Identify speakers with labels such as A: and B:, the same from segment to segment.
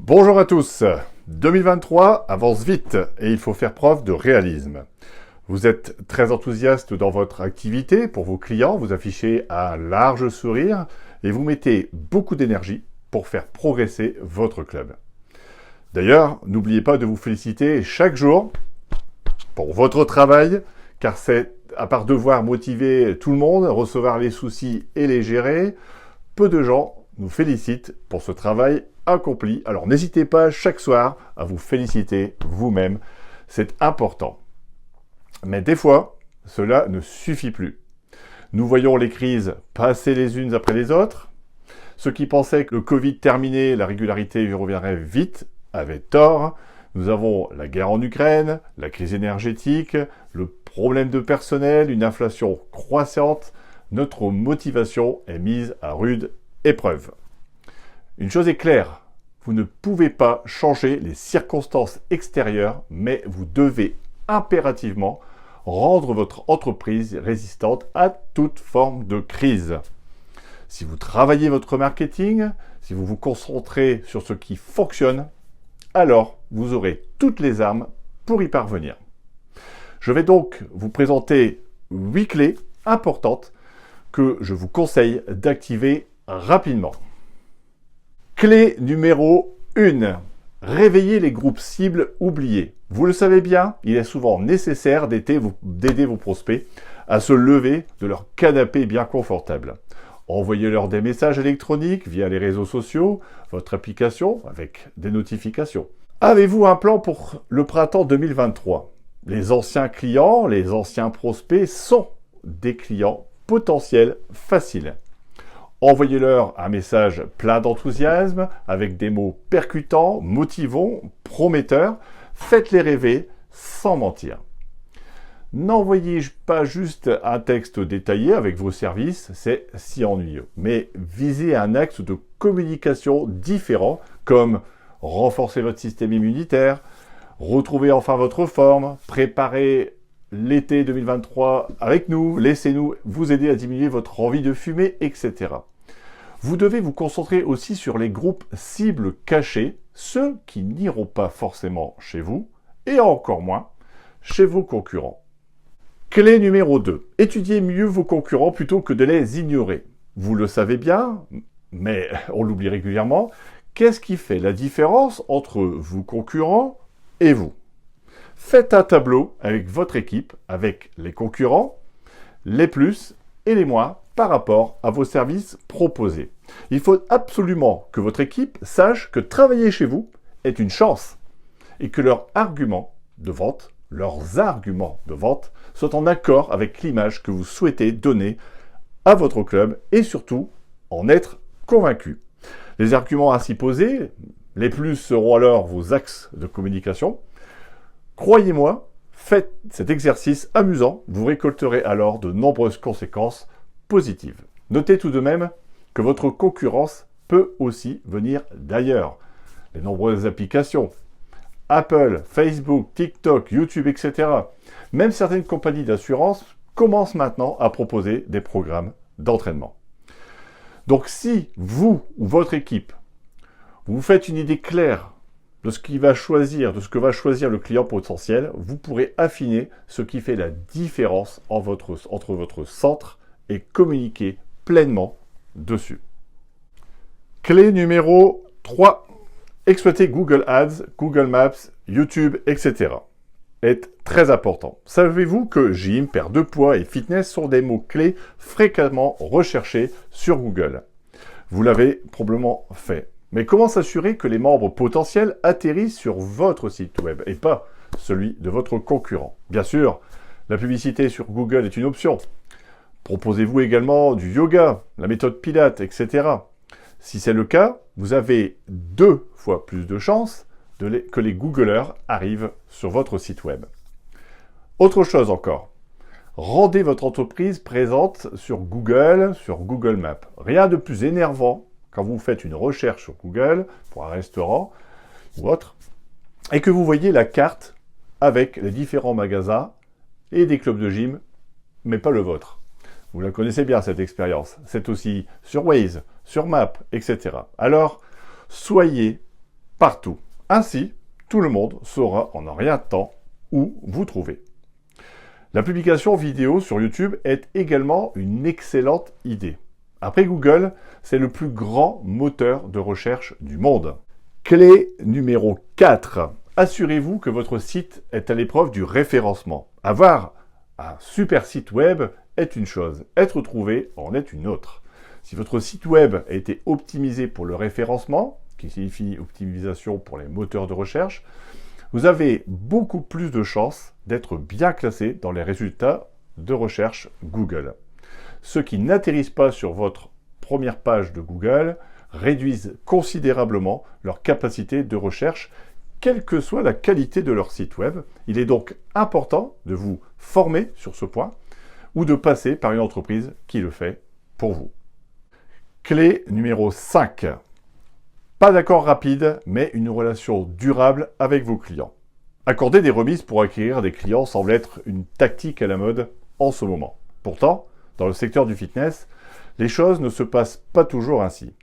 A: Bonjour à tous. 2023 avance vite et il faut faire preuve de réalisme. Vous êtes très enthousiaste dans votre activité pour vos clients, vous affichez un large sourire et vous mettez beaucoup d'énergie pour faire progresser votre club. D'ailleurs, n'oubliez pas de vous féliciter chaque jour pour votre travail, car c'est, à part devoir motiver tout le monde, recevoir les soucis et les gérer, peu de gens nous félicitent pour ce travail accompli. Alors n'hésitez pas chaque soir à vous féliciter vous-même, c'est important. Mais des fois, cela ne suffit plus. Nous voyons les crises passer les unes après les autres. Ceux qui pensaient que le Covid terminé, la régularité reviendrait vite, avaient tort. Nous avons la guerre en Ukraine, la crise énergétique, le problème de personnel, une inflation croissante. Notre motivation est mise à rude épreuve. Une chose est claire, vous ne pouvez pas changer les circonstances extérieures, mais vous devez impérativement rendre votre entreprise résistante à toute forme de crise. Si vous travaillez votre marketing, si vous vous concentrez sur ce qui fonctionne, alors vous aurez toutes les armes pour y parvenir. Je vais donc vous présenter 8 clés importantes que je vous conseille d'activer rapidement. Clé numéro 1. Réveillez les groupes cibles oubliés. Vous le savez bien, il est souvent nécessaire d'aider vos prospects à se lever de leur canapé bien confortable. Envoyez-leur des messages électroniques via les réseaux sociaux, votre application avec des notifications. Avez-vous un plan pour le printemps 2023 ? Les anciens clients, les anciens prospects sont des clients potentiels faciles. Envoyez-leur un message plein d'enthousiasme, avec des mots percutants, motivants, prometteurs. Faites-les rêver sans mentir. N'envoyez pas juste un texte détaillé avec vos services, c'est si ennuyeux. Mais visez un axe de communication différent, comme renforcer votre système immunitaire, retrouver enfin votre forme, préparer l'été 2023 avec nous, laissez-nous vous aider à diminuer votre envie de fumer, etc. Vous devez vous concentrer aussi sur les groupes cibles cachés, ceux qui n'iront pas forcément chez vous, et encore moins chez vos concurrents. Clé numéro 2. Étudiez mieux vos concurrents plutôt que de les ignorer. Vous le savez bien, mais on l'oublie régulièrement, qu'est-ce qui fait la différence entre vos concurrents et vous ? Faites un tableau avec votre équipe, avec les concurrents, les plus et les moins par rapport à vos services proposés. Il faut absolument que votre équipe sache que travailler chez vous est une chance et que leurs arguments de vente soient en accord avec l'image que vous souhaitez donner à votre club et surtout en être convaincu. Les arguments ainsi posés, les plus seront alors vos axes de communication. Croyez-moi, faites cet exercice amusant, vous récolterez alors de nombreuses conséquences positives. Notez tout de même que votre concurrence peut aussi venir d'ailleurs. Les nombreuses applications, Apple, Facebook, TikTok, YouTube, etc. Même certaines compagnies d'assurance commencent maintenant à proposer des programmes d'entraînement. Donc si vous ou votre équipe, vous faites une idée claire de ce que va choisir le client potentiel, vous pourrez affiner ce qui fait la différence entre votre centre et communiquer pleinement dessus. Clé numéro 3. Exploiter Google Ads, Google Maps, YouTube, etc. est très important. Savez-vous que gym, perte de poids et fitness sont des mots-clés fréquemment recherchés sur Google ? Vous l'avez probablement fait. Mais comment s'assurer que les membres potentiels atterrissent sur votre site web et pas celui de votre concurrent ? Bien sûr, la publicité sur Google est une option. Proposez-vous également du yoga, la méthode Pilates, etc. Si c'est le cas, vous avez 2 fois plus de chances que les Googleurs arrivent sur votre site web. Autre chose encore, rendez votre entreprise présente sur Google Maps. Rien de plus énervant quand vous faites une recherche sur Google pour un restaurant ou autre, et que vous voyez la carte avec les différents magasins et des clubs de gym, mais pas le vôtre. Vous la connaissez bien cette expérience. C'est aussi sur Waze, sur Maps, etc. Alors, soyez partout. Ainsi, tout le monde saura en un rien de temps où vous trouver. La publication vidéo sur YouTube est également une excellente idée. Après Google, c'est le plus grand moteur de recherche du monde. Clé numéro 4. Assurez-vous que votre site est à l'épreuve du référencement. Avoir un super site web est une chose, être trouvé en est une autre. Si votre site web a été optimisé pour le référencement, qui signifie optimisation pour les moteurs de recherche, vous avez beaucoup plus de chances d'être bien classé dans les résultats de recherche Google. Ceux qui n'atterrissent pas sur votre première page de Google réduisent considérablement leur capacité de recherche, quelle que soit la qualité de leur site web. Il est donc important de vous former sur ce point ou de passer par une entreprise qui le fait pour vous. Clé numéro 5. Pas d'accord rapide, mais une relation durable avec vos clients. Accorder des remises pour acquérir des clients semble être une tactique à la mode en ce moment. Pourtant, dans le secteur du fitness, les choses ne se passent pas toujours ainsi.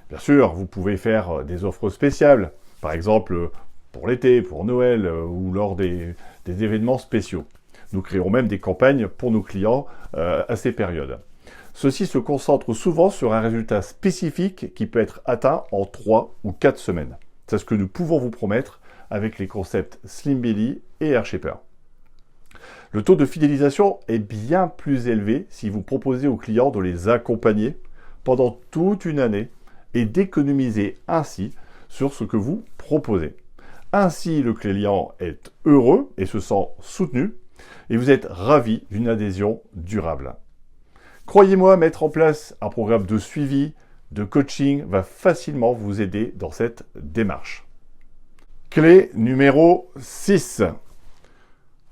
A: Bien sûr, vous pouvez faire des offres spéciales, par exemple pour l'été, pour Noël ou lors des événements spéciaux. Nous créerons même des campagnes pour nos clients à ces périodes. Ceci se concentre souvent sur un résultat spécifique qui peut être atteint en 3 ou 4 semaines. C'est ce que nous pouvons vous promettre avec les concepts Slimbelly et AirShaper. Le taux de fidélisation est bien plus élevé si vous proposez aux clients de les accompagner pendant toute une année et d'économiser ainsi sur ce que vous proposez. Ainsi, le client est heureux et se sent soutenu et vous êtes ravi d'une adhésion durable. Croyez-moi, mettre en place un programme de suivi, de coaching va facilement vous aider dans cette démarche. Clé numéro 6.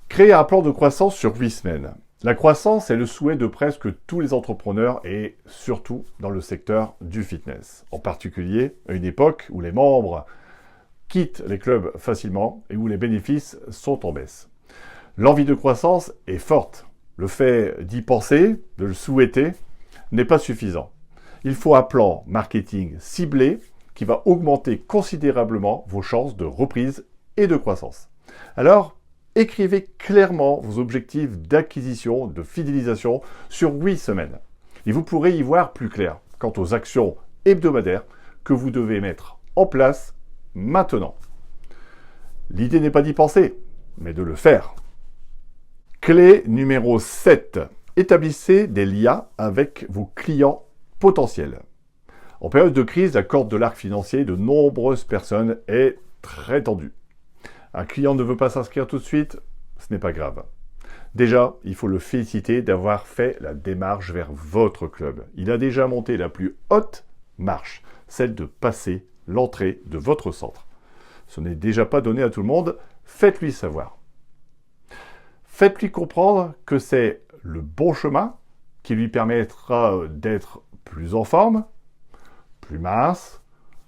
A: Créer un plan de croissance sur 8 semaines. La croissance est le souhait de presque tous les entrepreneurs et surtout dans le secteur du fitness. En particulier à une époque où les membres quittent les clubs facilement et où les bénéfices sont en baisse. L'envie de croissance est forte. Le fait d'y penser, de le souhaiter, n'est pas suffisant. Il faut un plan marketing ciblé qui va augmenter considérablement vos chances de reprise et de croissance. Alors, écrivez clairement vos objectifs d'acquisition, de fidélisation sur 8 semaines. Et vous pourrez y voir plus clair quant aux actions hebdomadaires que vous devez mettre en place maintenant. L'idée n'est pas d'y penser, mais de le faire. Clé numéro 7. Établissez des liens avec vos clients potentiels. En période de crise, la corde de l'arc financier de nombreuses personnes est très tendue. Un client ne veut pas s'inscrire tout de suite, ce n'est pas grave. Déjà, il faut le féliciter d'avoir fait la démarche vers votre club. Il a déjà monté la plus haute marche, celle de passer l'entrée de votre centre. Ce n'est déjà pas donné à tout le monde, faites-lui savoir. Faites-lui comprendre que c'est le bon chemin qui lui permettra d'être plus en forme, plus mince,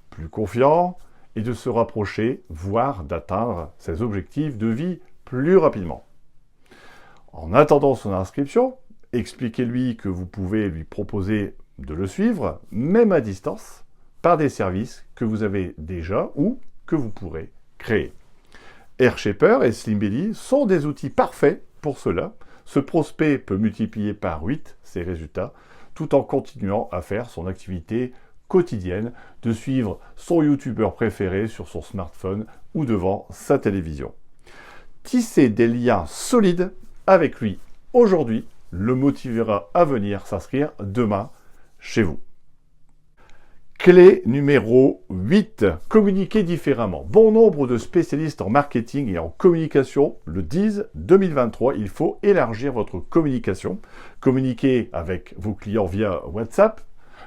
A: plus confiant et de se rapprocher, voire d'atteindre ses objectifs de vie plus rapidement. En attendant son inscription, expliquez-lui que vous pouvez lui proposer de le suivre, même à distance, par des services que vous avez déjà ou que vous pourrez créer. AirShaper et Slimbelly sont des outils parfaits pour cela. Ce prospect peut multiplier par 8 ses résultats tout en continuant à faire son activité quotidienne, de suivre son youtubeur préféré sur son smartphone ou devant sa télévision. Tisser des liens solides avec lui aujourd'hui le motivera à venir s'inscrire demain chez vous. Clé numéro 8. Communiquer différemment. Bon nombre de spécialistes en marketing et en communication le disent, 2023, il faut élargir votre communication. Communiquer avec vos clients via WhatsApp,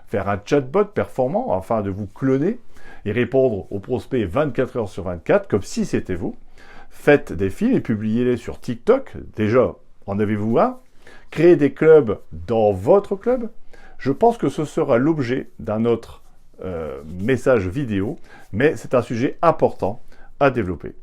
A: faire un chatbot performant afin de vous cloner et répondre aux prospects 24 heures sur 24 comme si c'était vous. Faites des films et publiez-les sur TikTok. Déjà, en avez-vous un? Créez des clubs dans votre club. Je pense que ce sera l'objet d'un autre message vidéo, mais c'est un sujet important à développer.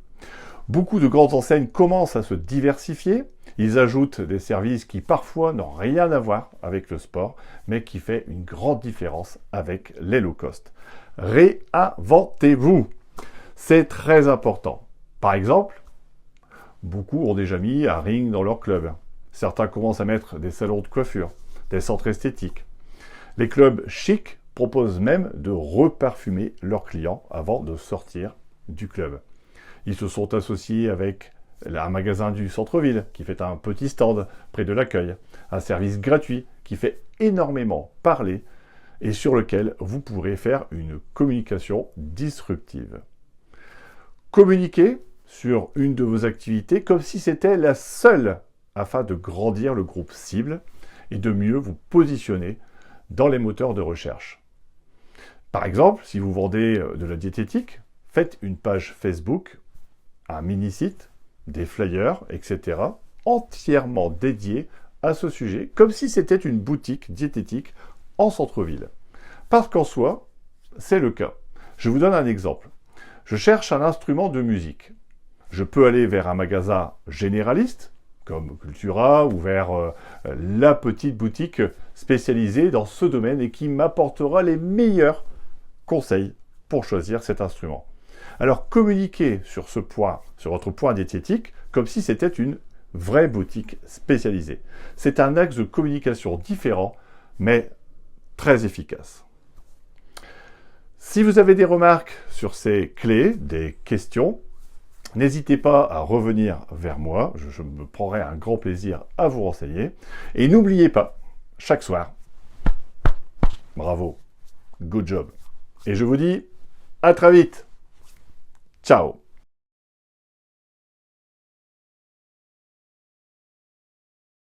A: Beaucoup de grandes enseignes commencent à se diversifier. Ils ajoutent des services qui parfois n'ont rien à voir avec le sport, mais qui fait une grande différence avec les low cost. Réinventez-vous. C'est très important. Par exemple, beaucoup ont déjà mis un ring dans leur club. Certains commencent à mettre des salons de coiffure, des centres esthétiques. Les clubs chics proposent même de reparfumer leurs clients avant de sortir du club. Ils se sont associés avec un magasin du centre-ville qui fait un petit stand près de l'accueil, un service gratuit qui fait énormément parler et sur lequel vous pourrez faire une communication disruptive. Communiquez sur une de vos activités comme si c'était la seule afin de grandir le groupe cible et de mieux vous positionner dans les moteurs de recherche. Par exemple, si vous vendez de la diététique, faites une page Facebook, un mini-site, des flyers, etc., entièrement dédiés à ce sujet, comme si c'était une boutique diététique en centre-ville. Parce qu'en soi, c'est le cas. Je vous donne un exemple. Je cherche un instrument de musique. Je peux aller vers un magasin généraliste, comme Cultura, ou vers la petite boutique spécialisée dans ce domaine et qui m'apportera les meilleurs conseils pour choisir cet instrument. Alors communiquez sur ce point, sur votre point diététique, comme si c'était une vraie boutique spécialisée. C'est un axe de communication différent, mais très efficace. Si vous avez des remarques sur ces clés, des questions, n'hésitez pas à revenir vers moi, je me prendrai un grand plaisir à vous renseigner. Et n'oubliez pas, chaque soir, bravo, good job. Et je vous dis à très vite. Ciao.